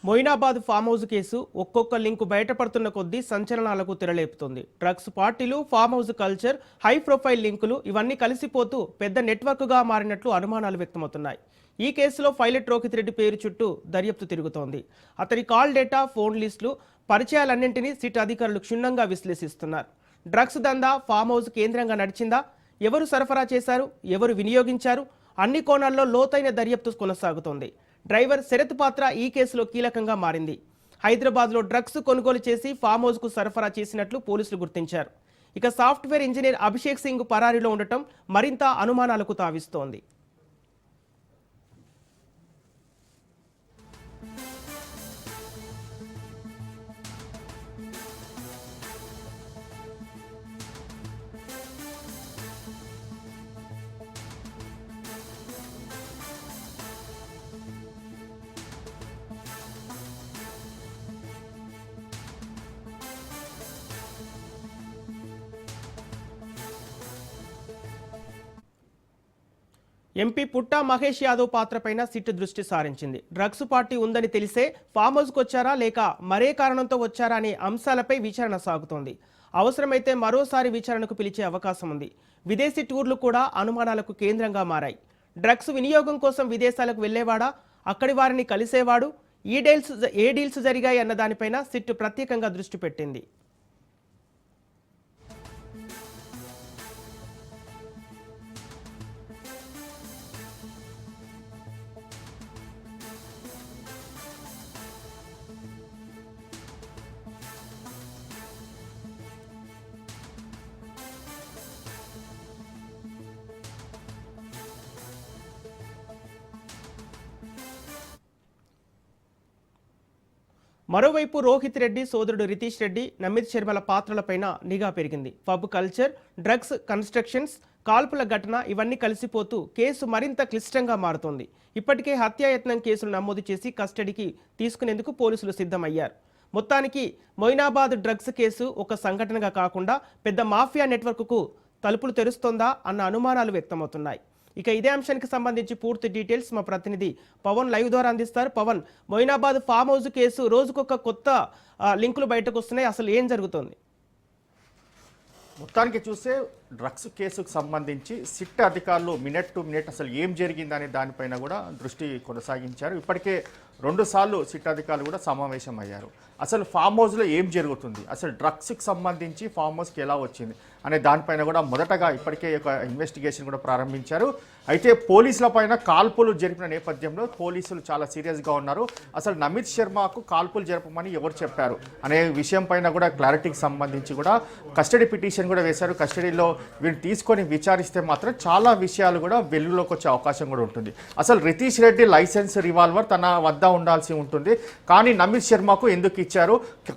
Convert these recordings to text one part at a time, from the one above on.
Moinabad farm house case ఒక్కొక్క link బయటపడుతున్న కొద్దీ సంచలనాలకు తెరలేపుతుంది. Drugs పార్టీలు, farm house culture, high profile లింకులు ఇవన్నీ కలిసిపోతూ పెద్ద నెట్వర్క్గా మారినట్లు అనుమానాలు వ్యక్తమవుతున్నాయి. ఈ కేసులో పైలట్ రోహిత్ రెడ్డి పేరు చుట్టూ దర్యాప్తు తిరుగుతోంది. అతని కాల్ డేటా, ఫోన్ లిస్టులు, పరిచయాలన్నింటినీ సిట్ అధికారులు క్షుణ్ణంగా విశ్లేషిస్తున్నారు. డ్రగ్స్ దందా ఫామ్ హౌస్ కేంద్రంగా నడిచిందా? ఎవరు సరఫరా చేశారు? ఎవరు వినియోగించారు? అన్ని కోణాల్లో లోతైన దర్యాప్తు కొనసాగుతోంది. డ్రైవర్ శరత్ పాత్ర ఈ కేసులో కీలకంగా మారింది. హైదరాబాద్లో డ్రగ్స్ కొనుగోలు చేసి ఫామ్ హౌస్కు సరఫరా చేసినట్లు పోలీసులు గుర్తించారు. ఇక సాఫ్ట్వేర్ ఇంజనీర్ అభిషేక్ సింగ్ పరారీలో ఉండటం మరింత అనుమానాలకు తావిస్తోంది. ఎంపీ పుట్టా మహేష్ యాదవ్ పాత్రపైన సిట్ దృష్టి సారించింది. డ్రగ్స్ పార్టీ ఉందని తెలిసే ఫామ్ హౌస్కు వచ్చారా లేక మరే కారణంతో వచ్చారా అనే అంశాలపై విచారణ సాగుతోంది. అవసరమైతే మరోసారి విచారణకు పిలిచే అవకాశం ఉంది. విదేశీ టూర్లు కూడా అనుమానాలకు కేంద్రంగా మారాయి. డ్రగ్స్ వినియోగం కోసం విదేశాలకు వెళ్లేవాడా? అక్కడి వారిని కలిసేవాడు? ఏ డీల్స్ జరిగాయి అన్న దానిపైన సిట్ ప్రత్యేకంగా దృష్టి పెట్టింది. మరోవైపు రోహిత్ రెడ్డి సోదరుడు రితీష్ రెడ్డి, నమిత్ శర్మల పాత్రలపైన నిఘా పెరిగింది. పబ్ కల్చర్, డ్రగ్స్ కన్స్ట్రక్షన్స్, కాల్పుల ఘటన ఇవన్నీ కలిసిపోతూ కేసు మరింత క్లిష్టంగా మారుతోంది. ఇప్పటికే హత్యాయత్నం కేసులు నమోదు చేసి కస్టడీకి తీసుకునేందుకు పోలీసులు సిద్ధమయ్యారు. మొత్తానికి మొయినాబాద్ డ్రగ్స్ కేసు ఒక సంఘటనగా కాకుండా పెద్ద మాఫియా నెట్వర్క్కు తలుపులు తెరుస్తోందా అన్న అనుమానాలు వ్యక్తమవుతున్నాయి. ఇక ఇదే అంశానికి సంబంధించి పూర్తి డీటెయిల్స్ మా ప్రతినిధి పవన్ లైవ్ ద్వారా అందిస్తారు. Pawan, Moinabad farm house case రోజుకొక కొత్త లింకులు బయటకు వస్తున్నాయి. అసలు ఏం జరుగుతోంది? మొత్తానికి చూస్తే డ్రగ్స్ కేసుకు సంబంధించి సిట్ అధికారులు మినిట్ టు మినిట్ అసలు ఏం జరిగిందనే దానిపైన కూడా దృష్టి కొనసాగించారు. ఇప్పటికే 2 సార్లు సిట్ అధికారులు కూడా సమావేశం అయ్యారు. అసలు ఫామ్ హౌస్లో ఏం జరుగుతుంది, అసలు డ్రగ్స్కి సంబంధించి ఫామ్ హౌస్కి ఎలా వచ్చింది అనే దానిపైన కూడా మొదటగా ఇప్పటికే ఒక ఇన్వెస్టిగేషన్ కూడా ప్రారంభించారు. అయితే పోలీసుల పైన కాల్పులు జరిపిన నేపథ్యంలో పోలీసులు చాలా సీరియస్గా ఉన్నారు. అసలు నమిత్ శర్మకు కాల్పులు జరపమని ఎవరు చెప్పారు అనే విషయం పైన కూడా క్లారిటీకి సంబంధించి కూడా కస్టడీ పిటిషన్ కూడా వేశారు. కస్టడీలో వీళ్ళు తీసుకొని విచారిస్తే మాత్రం చాలా విషయాలు కూడా వెలుగులోకి వచ్చే అవకాశం కూడా ఉంటుంది. అసలు రితీష్ రెడ్డి లైసెన్స్ రివాల్వర్ తన వద్ద ఉండాల్సి ఉంటుంది, కానీ నమిత్ శర్మకు ఎందుకు ఇచ్చారు,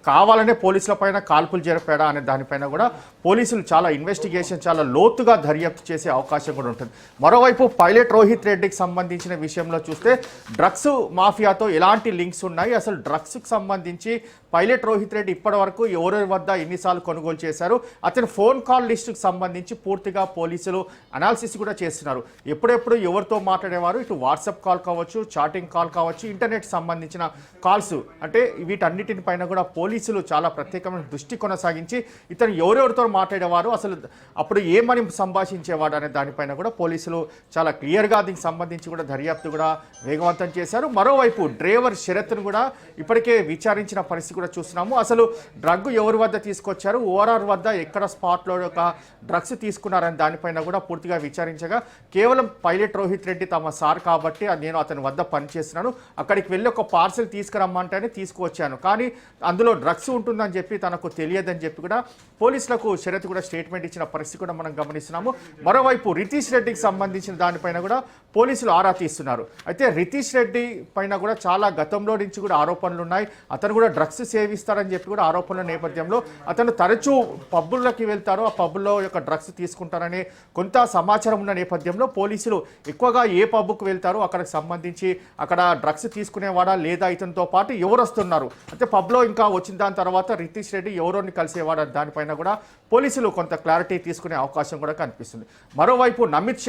కావాలనే పోలీసుల పైన కాల్పులు జరిపాడా అనే దానిపైన కూడా పోలీసులు చాలా ఇన్వెస్టిగేషన్ చాలా లోతుగా దర్యాప్తు చేసే అవకాశం కూడా ఉంటుంది. మరోవైపు పైలట్ రోహిత్ రెడ్డికి సంబంధించిన విషయంలో చూస్తే డ్రగ్స్ మాఫియాతో ఎలాంటి లింక్స్ ఉన్నాయి, అసలు డ్రగ్స్కి సంబంధించి పైలట్ రోహిత్ రెడ్డి ఇప్పటి వరకు ఎవరి వద్ద ఎన్నిసార్లు కొనుగోలు చేశారు, అతని ఫోన్ కాల్ లిస్టుకు సంబంధించి పూర్తిగా పోలీసులు అనాలిసిస్ కూడా చేస్తున్నారు. ఎప్పుడెప్పుడు ఎవరితో మాట్లాడేవారు, ఇటు వాట్సాప్ కాల్ కావచ్చు, చాటింగ్ కాల్ కావచ్చు, ఇంటర్నెట్ సంబంధించిన కాల్స్, అంటే వీటన్నిటిని పైన కూడా పోలీసులు చాలా ప్రత్యేకమైన దృష్టి కొనసాగించి ఇతను ఎవరెవరితో మాట్లాడేవారు, అసలు అప్పుడు ఏమని సంభాషించేవాడు అనే దానిపైన కూడా పోలీసులు చాలా క్లియర్గా దీనికి సంబంధించి కూడా దర్యాప్తు కూడా వేగవంతం చేశారు. మరోవైపు డ్రైవర్ శరత్ను కూడా ఇప్పటికే విచారించిన పరిస్థితి కూడా చూస్తున్నాము. అసలు డ్రగ్ ఎవరి వద్ద తీసుకొచ్చారు, ఓఆర్ఆర్ వద్ద ఎక్కడ స్పాట్లో ఒక డ్రగ్స్ తీసుకున్నారని దానిపైన కూడా పూర్తిగా విచారించగా కేవలం పైలట్ రోహిత్ రెడ్డి తమ సార్ కాబట్టి నేను అతని వద్ద పనిచేస్తున్నాను, అక్కడికి వెళ్ళి ఒక పార్సెల్ తీసుకురమ్మంటేనే తీసుకువచ్చాను, కానీ అందులో డ్రగ్స్ ఉంటుందని చెప్పి తనకు తెలియదని చెప్పి కూడా పోలీసులకు శరత్ కూడా స్టేట్మెంట్ ఇచ్చిన పరిస్థితి కూడా మనం గమనిస్తున్నాము. మరోవైపు రితీష్ రెడ్డికి సంబంధించిన దానిపైన కూడా పోలీసులు ఆరా తీస్తున్నారు. అయితే రితీష్ రెడ్డి పైన కూడా చాలా గతంలో నుంచి కూడా ఆరోపణలు ఉన్నాయి. అతను కూడా డ్రగ్స్ సేవిస్తారని చెప్పి కూడా ఆరోపణల నేపథ్యంలో అతను తరచూ పబ్బుల్లోకి వెళ్తారు, ఆ పబ్బుల్లో యొక్క డ్రగ్స్ తీసుకుంటారనే కొంత సమాచారం ఉన్న నేపథ్యంలో పోలీసులు ఎక్కువగా ఏ పబ్బుకు వెళ్తారో అక్కడికి సంబంధించి అక్కడ డ్రగ్స్ తీసుకునేవాడా లేదా ఇతనితో పాటు ఎవరు వస్తున్నారు, అంటే పబ్లో ఇంకా వచ్చిన దాని తర్వాత రితీష్ రెడ్డి ఎవరోని కలిసేవాడా దానిపైన కూడా పోలీసులు కొంత క్లారిటీ తీసుకునే అవకాశం కూడా కనిపిస్తుంది. మరోవైపు నమిత్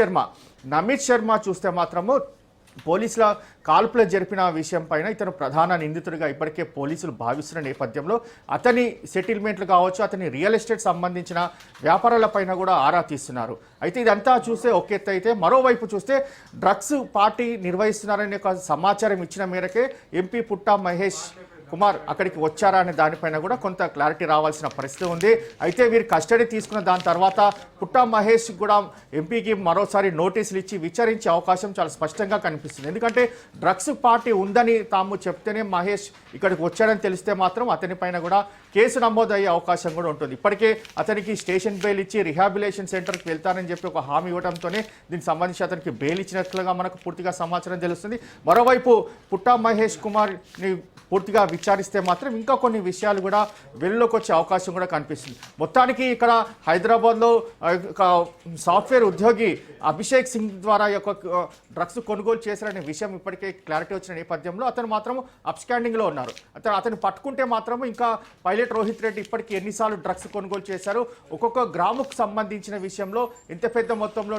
శర్మ చూస్తే మాత్రము పోలీసుల కాల్పులు జరిపిన విషయం పైన ఇతను ప్రధాన నిందితుడిగా ఇప్పటికే పోలీసులు భావిస్తున్న నేపథ్యంలో అతని సెటిల్మెంట్లు కావచ్చు, అతని రియల్ ఎస్టేట్ సంబంధించిన వ్యాపారాలపైన కూడా ఆరా తీస్తున్నారు. అయితే ఇదంతా చూస్తే ఒక ఎత్తు అయితే, మరోవైపు చూస్తే డ్రగ్స్ పార్టీ నిర్వహిస్తున్నారనే ఒక సమాచారం ఇచ్చిన మేరకే ఎంపీ పుట్టా మహేష్ కుమార్ అక్కడికి వచ్చారా అనే దానిపైన కూడా కొంత క్లారిటీ రావాల్సిన పరిస్థితి ఉంది. అయితే వీరు కస్టడీ తీసుకున్న దాని తర్వాత పుట్టా మహేష్ కూడా ఎంపీకి మరోసారి నోటీసులు ఇచ్చి విచారించే అవకాశం చాలా స్పష్టంగా కనిపిస్తుంది. ఎందుకంటే డ్రగ్స్ పార్టీ ఉందని తాము చెప్తేనే మహేష్ ఇక్కడికి వచ్చాడని తెలిస్తే మాత్రం అతనిపైన కూడా కేసు నమోదయ్యే అవకాశం కూడా ఉంటుంది. ఇప్పటికే అతనికి స్టేషన్ బెయిల్ ఇచ్చి రిహాబిలేషన్ సెంటర్కి వెళ్తానని చెప్పి ఒక హామీ ఇవ్వడంతోనే దీనికి సంబంధించి అతనికి బెయిల్ ఇచ్చినట్లుగా మనకు పూర్తిగా సమాచారం తెలుస్తుంది. మరోవైపు పుట్టా మహేష్ కుమార్ని పూర్తిగా విచారిస్తే మాత్రం ఇంకా కొన్ని విషయాలు కూడా వెలుగులోకి వచ్చే అవకాశం కూడా కనిపిస్తుంది. మొత్తానికి ఇక్కడ హైదరాబాద్లో సాఫ్ట్వేర్ ఉద్యోగి అభిషేక్ సింగ్ ద్వారా యొక్క డ్రగ్స్ కొనుగోలు చేశారనే విషయం ఇప్పటికే క్లారిటీ వచ్చిన నేపథ్యంలో అతను మాత్రం అప్స్టాండింగ్లో ఉన్నారు. అతను పట్టుకుంటే మాత్రం ఇంకా పైలట్ రోహిత్ రెడ్డి ఇప్పటికీ ఎన్నిసార్లు డ్రగ్స్ కొనుగోలు చేశారు, ఒక్కొక్క గ్రాముకు సంబంధించిన విషయంలో ఎంత పెద్ద మొత్తంలో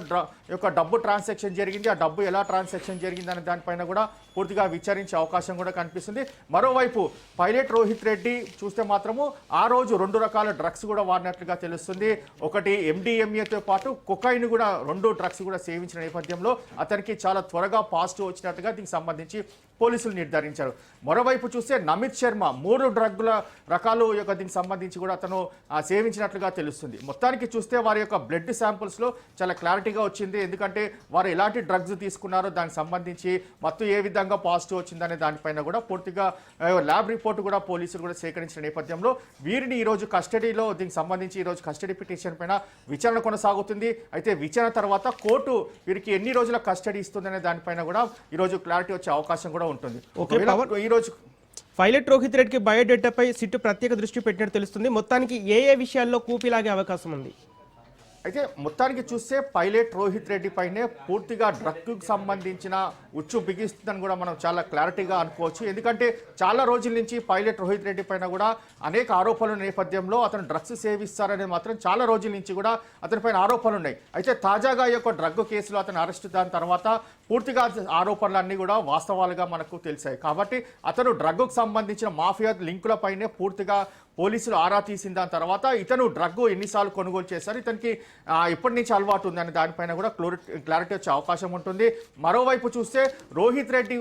యొక్క డబ్బు ట్రాన్సాక్షన్ జరిగింది, ఆ డబ్బు ఎలా ట్రాన్సాక్షన్ జరిగింది అనే దానిపైన కూడా పూర్తిగా విచారించే అవకాశం కూడా కనిపిస్తుంది. మరోవైపు పైలట్ రోహిత్ రెడ్డి చూస్తే మాత్రము ఆ రోజు 2 రకాల డ్రగ్స్ కూడా వాడినట్లుగా తెలుస్తుంది. ఒకటి MDMAతో పాటు కొకైన్ కూడా 2 డ్రగ్స్ కూడా సేవించిన నేపథ్యంలో అతనికి చాలా త్వరగా పాజిటివ్ వచ్చినట్టుగా దీనికి సంబంధించి పోలీసులు నిర్ధారించారు. మరోవైపు చూస్తే నమిత్ శర్మ 3 డ్రగ్ల రకాలు యొక్క దీనికి సంబంధించి కూడా అతను సేవించినట్లుగా తెలుస్తుంది. మొత్తానికి చూస్తే వారి యొక్క బ్లడ్ శాంపుల్స్లో చాలా క్లారిటీగా వచ్చింది. ఎందుకంటే వారు ఎలాంటి డ్రగ్స్ తీసుకున్నారో దానికి సంబంధించి మత్తు ఏ విధంగా పాజిటివ్ వచ్చిందనే దానిపైన కూడా పూర్తిగా ల్యాబ్ రిపోర్ట్ కూడా పోలీసులు కూడా సేకరించిన నేపథ్యంలో వీరిని ఈరోజు కస్టడీలో దీనికి సంబంధించి ఈరోజు కస్టడీ పిటిషన్ పైన విచారణ కొనసాగుతుంది. అయితే విచారణ తర్వాత కోర్టు వీరికి ఎన్ని రోజుల కస్టడీ ఇస్తుందనే దానిపైన కూడా ఈరోజు క్లారిటీ వచ్చే అవకాశం కూడా ఉంటుంది. ఈరోజు పైలట్ రోహిత్ రెడ్డికి బయోడేటాపై సిట్టు ప్రత్యేక దృష్టి పెట్టినట్టు తెలుస్తుంది. మొత్తానికి ఏ విషయాల్లో కూపిలాగే అవకాశం ఉంది? అయితే మొత్తానికి చూస్తే పైలట్ రోహిత్ రెడ్డి పైనే పూర్తిగా డ్రగ్కు సంబంధించిన ఉచ్చు బిగిస్తుందని కూడా మనం చాలా క్లారిటీగా అనుకోవచ్చు. ఎందుకంటే చాలా రోజుల నుంచి పైలట్ రోహిత్ రెడ్డి పైన కూడా అనేక ఆరోపణల నేపథ్యంలో అతను డ్రగ్స్ సేవిస్తారనే మాత్రం చాలా రోజుల నుంచి కూడా అతనిపైన ఆరోపణలు ఉన్నాయి. అయితే తాజాగా ఈ యొక్క డ్రగ్ కేసులో అతను అరెస్ట్ దాని తర్వాత పూర్తిగా ఆరోపణలన్నీ కూడా వాస్తవాలుగా మనకు తెలిసాయి. కాబట్టి అతను డ్రగ్కు సంబంధించిన మాఫియా లింకులపైనే పూర్తిగా పోలీసులు ఆరా తీసిన దాని తర్వాత ఇతను డ్రగ్ ఎన్నిసార్లు కొనుగోలు చేశారు, ఇతనికి ఎప్పటి నుంచి అలవాటు ఉందని దానిపైన కూడా క్లారిటీ వచ్చే అవకాశం ఉంటుంది. మరోవైపు చూస్తే రోహిత్ రెడ్డి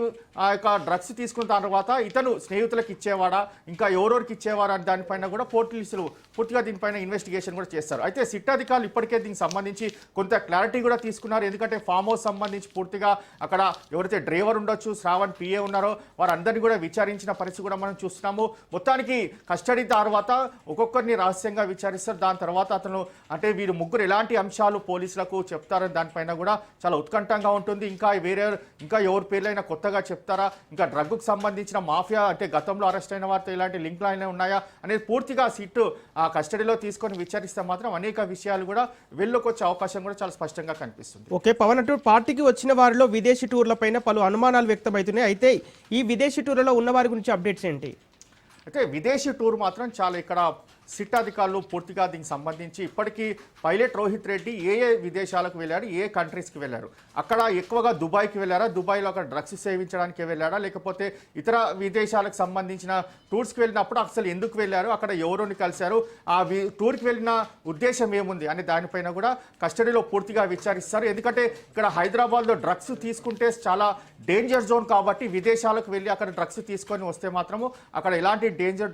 యొక్క డ్రగ్స్ తీసుకున్న తర్వాత ఇతను స్నేహితులకు ఇచ్చేవాడా, ఇంకా ఎవరెవరికి ఇచ్చేవాడా అని దానిపైన కూడా పోలీసులు పూర్తిగా దీనిపైన ఇన్వెస్టిగేషన్ కూడా చేస్తారు. అయితే సిట్ అధికారులు ఇప్పటికే దీనికి సంబంధించి కొంత క్లారిటీ కూడా తీసుకున్నారు. ఎందుకంటే ఫామ్ హౌస్ సంబంధించి పూర్తిగా అక్కడ ఎవరైతే డ్రైవర్ ఉండొచ్చు, శ్రావణ్ PA ఉన్నారో వారందరినీ కూడా విచారించిన పరిస్థితి కూడా మనం చూస్తున్నాము. మొత్తానికి కస్టడీ తర్వాత ఒక్కొక్కరిని రహస్యంగా విచారిస్తారు. దాని తర్వాత అతను అంటే వీరు ముగ్గురు ఎలాంటి అంశాలు పోలీసులకు చెప్తారని దానిపైన కూడా చాలా ఉత్కంఠంగా ఉంటుంది. ఇంకా ఎవరి పేర్లైనా కొత్తగా చెప్తారా, ఇంకా డ్రగ్కు సంబంధించిన మాఫియా అంటే గతంలో అరెస్ట్ అయిన వారితో ఇలాంటి లింకులు అయినా ఉన్నాయా అనేది పూర్తిగా సిట్టు కస్టడీలో తీసుకొని విచారిస్తే మాత్రం అనేక విషయాలు కూడా వెళ్ళలోకి వచ్చే అవకాశం కూడా చాలా స్పష్టంగా కనిపిస్తుంది. ఓకే పవన్, అటు పార్టీకి వచ్చిన వారిలో విదేశీ టూర్లపైన పలు అనుమానాలు వ్యక్తమవుతున్నాయి. అయితే ఈ విదేశీ టూర్లలో ఉన్న వారి గురించి అప్డేట్స్ ఏంటి? అయితే విదేశీ టూర్ మాత్రం చాలా ఇక్కడ సిట్ అధికారులు పూర్తిగా దీనికి సంబంధించి ఇప్పటికీ పైలట్ రోహిత్ రెడ్డి ఏ విదేశాలకు వెళ్ళారు, ఏ కంట్రీస్కి వెళ్ళారు, అక్కడ ఎక్కువగా దుబాయ్కి వెళ్ళారా, దుబాయ్లో అక్కడ డ్రగ్స్ సేవించడానికి వెళ్ళారా, లేకపోతే ఇతర విదేశాలకు సంబంధించిన టూర్స్కి వెళ్ళినప్పుడు అసలు ఎందుకు వెళ్ళారు, అక్కడ ఎవరిని కలిశారు, ఆ టూర్కి వెళ్ళిన ఉద్దేశం ఏముంది అనే దానిపైన కూడా కస్టడీలో పూర్తిగా విచారిస్తారు. ఎందుకంటే ఇక్కడ హైదరాబాద్లో డ్రగ్స్ తీసుకుంటే చాలా డేంజర్ జోన్ కాబట్టి విదేశాలకు వెళ్ళి అక్కడ డ్రగ్స్ తీసుకొని వస్తే మాత్రము అక్కడ ఎలాంటి డేంజర్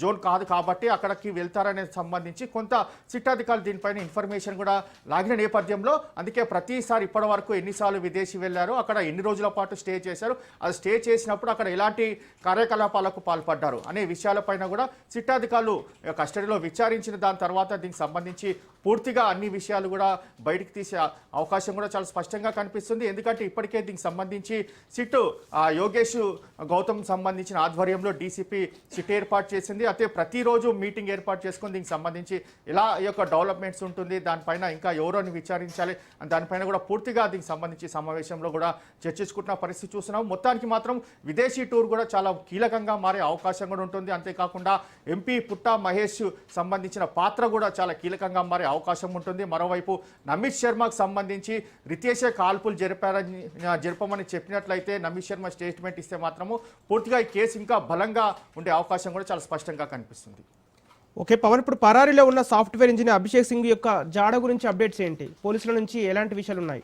జోన్ కాదు కాబట్టి అక్కడికి వెళ్తారనే సంబంధించి కొంత సిట్ అధికారులు దీనిపైన ఇన్ఫర్మేషన్ కూడా లాగిన నేపథ్యంలో అందుకే ప్రతిసారి ఇప్పటి వరకు ఎన్నిసార్లు విదేశీ వెళ్ళారు, అక్కడ ఎన్ని రోజుల పాటు స్టే చేశారు, అది స్టే చేసినప్పుడు అక్కడ ఎలాంటి కార్యకలాపాలకు పాల్పడ్డారు అనే విషయాలపైన కూడా సిట్ అధికారులు కస్టడీలో విచారించిన దాని తర్వాత దీనికి సంబంధించి పూర్తిగా అన్ని విషయాలు కూడా బయటికి తీసే అవకాశం కూడా చాలా స్పష్టంగా కనిపిస్తుంది. ఎందుకంటే ఇప్పటికే దీనికి సంబంధించి సిట్ యోగేష్ గౌతమ్ సంబంధించిన ఆధ్వర్యంలో DCP సిట్ ఏర్పాటు చేసింది. అయితే ప్రతిరోజు మీటింగ్ ఏర్పాటు చేసుకొని దీనికి సంబంధించి ఎలా ఈ యొక్క డెవలప్మెంట్స్ ఉంటుంది, దానిపైన ఇంకా ఎవరోని విచారించాలి, దానిపైన కూడా పూర్తిగా దీనికి సంబంధించి సమావేశంలో కూడా చర్చించుకుంటున్న పరిస్థితి చూస్తున్నాం. మొత్తానికి మాత్రం విదేశీ టూర్ కూడా చాలా కీలకంగా మారే అవకాశం కూడా ఉంటుంది. అంతేకాకుండా ఎంపీ పుట్టా మహేష్ సంబంధించిన పాత్ర కూడా చాలా కీలకంగా మారే అవకాశం ఉంటుంది. మరోవైపు నమిత్ శర్మకు సంబంధించి రితేషే కాల్పులు జరపమని చెప్పినట్లయితే నమిత్ శర్మ స్టేట్మెంట్ ఇస్తే మాత్రము పూర్తిగా ఈ కేసు ఇంకా బలంగా ఉండే అవకాశం కూడా చాలా స్పష్టంగా కనిపిస్తుంది. ఓకే పవన్, ఇప్పుడు పరారీలో ఉన్న సాఫ్ట్వేర్ ఇంజనీర్ అభిషేక్ సింగ్ యొక్క జాడ గురించి అప్డేట్స్ ఏంటి? పోలీసుల నుంచి ఎలాంటి విషయాలు ఉన్నాయి?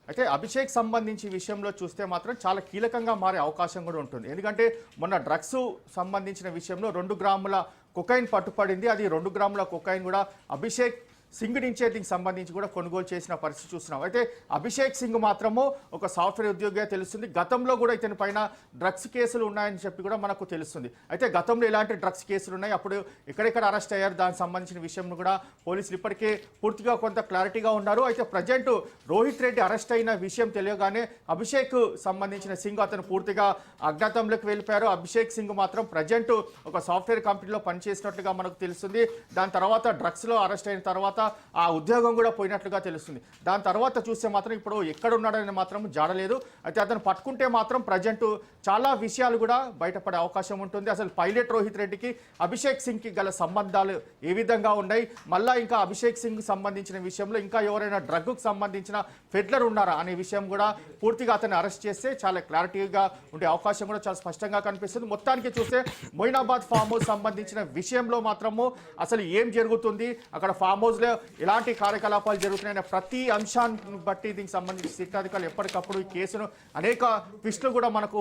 అయితే అభిషేక్ సంబంధించి విషయంలో చూస్తే మాత్రం చాలా కీలకంగా మారే అవకాశం కూడా ఉంటుంది. ఎందుకంటే మొన్న డ్రగ్స్ సంబంధించిన విషయంలో 2 గ్రాముల కొకైన్ పట్టుపడింది. అది 2 గ్రాముల కొకైన్ కూడా అభిషేక్ సింగ్ నుంచే దీనికి సంబంధించి కూడా కొనుగోలు చేసిన పరిస్థితి చూస్తున్నాం. అయితే అభిషేక్ సింగ్ మాత్రము ఒక సాఫ్ట్వేర్ ఉద్యోగిగా తెలుస్తుంది. గతంలో కూడా ఇతని పైన డ్రగ్స్ కేసులు ఉన్నాయని చెప్పి కూడా మనకు తెలుస్తుంది. అయితే గతంలో ఎలాంటి డ్రగ్స్ కేసులు ఉన్నాయి, అప్పుడు ఎక్కడెక్కడ అరెస్ట్ అయ్యారు, దానికి సంబంధించిన విషయం కూడా పోలీసులు ఇప్పటికే పూర్తిగా కొంత క్లారిటీగా ఉన్నారు. అయితే ప్రజెంట్ రోహిత్ రెడ్డి అరెస్ట్ అయిన విషయం తెలియగానే అభిషేక్ సంబంధించిన సింగ్ అతను పూర్తిగా అజ్ఞాతంలోకి వెళ్ళిపోయారు. అభిషేక్ సింగ్ మాత్రం ప్రజెంట్ ఒక సాఫ్ట్వేర్ కంపెనీలో పనిచేసినట్లుగా మనకు తెలుస్తుంది. దాని తర్వాత డ్రగ్స్లో అరెస్ట్ అయిన తర్వాత ఆ ఉద్యోగం కూడా పోయినట్లుగా తెలుస్తుంది. దాని తర్వాత చూస్తే మాత్రం ఇప్పుడు ఎక్కడ ఉన్నాడని మాత్రం జాడలేదు. అయితే అతను పట్టుకుంటే మాత్రం ప్రజెంట్ చాలా విషయాలు కూడా బయటపడే అవకాశం ఉంటుంది. అసలు పైలట్ రోహిత్ రెడ్డికి అభిషేక్ సింగ్కి గల సంబంధాలు ఏ విధంగా ఉన్నాయి, మళ్ళీ ఇంకా అభిషేక్ సింగ్ సంబంధించిన విషయంలో ఇంకా ఎవరైనా డ్రగ్కు సంబంధించిన ఫెడ్లర్ ఉన్నారా అనే విషయం కూడా పూర్తిగా అతన్ని అరెస్ట్ చేస్తే చాలా క్లారిటీగా ఉండే అవకాశం కూడా చాలా స్పష్టంగా కనిపిస్తుంది. మొత్తానికి చూస్తే మొయినాబాద్ ఫామ్ హౌస్ సంబంధించిన విషయంలో మాత్రము అసలు ఏం జరుగుతుంది, అక్కడ ఫామ్ హౌస్లో ఎలాంటి కార్యకలాపాలు జరుగుతున్నాయనే ప్రతి అంశాన్ని బట్టి దీనికి సంబంధించి సిట్ అధికారులు ఎప్పటికప్పుడు ఈ కేసును అనేక ట్విస్టులు కూడా మనకు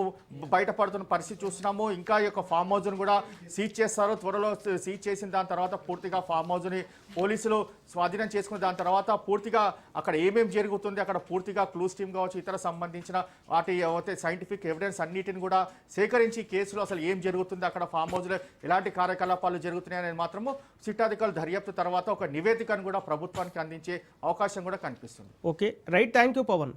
బయటపడుతున్న పరిస్థితి చూస్తున్నాము. ఇంకా ఈ యొక్క ఫామ్ హౌస్ను కూడా సీజ్ చేస్తారు. త్వరలో సీజ్ చేసిన దాని తర్వాత పూర్తిగా ఫామ్ హౌస్ని పోలీసులు స్వాధీనం చేసుకున్న దాని తర్వాత పూర్తిగా అక్కడ ఏమేమి జరుగుతుంది, అక్కడ పూర్తిగా క్లూస్ టీమ్ కావచ్చు, ఇతర సంబంధించిన వాటి సైంటిఫిక్ ఎవిడెన్స్ అన్నిటిని కూడా సేకరించి కేసులో అసలు ఏం జరుగుతుంది, అక్కడ ఫామ్ హౌస్లో ఎలాంటి కార్యకలాపాలు జరుగుతున్నాయని మాత్రము సిట్ అధికారులు దర్యాప్తు తర్వాత ఒక నివేదికను కూడా ప్రభుత్వానికి అందించే అవకాశం కూడా కనిపిస్తుంది. Okay right, thank you Pawan.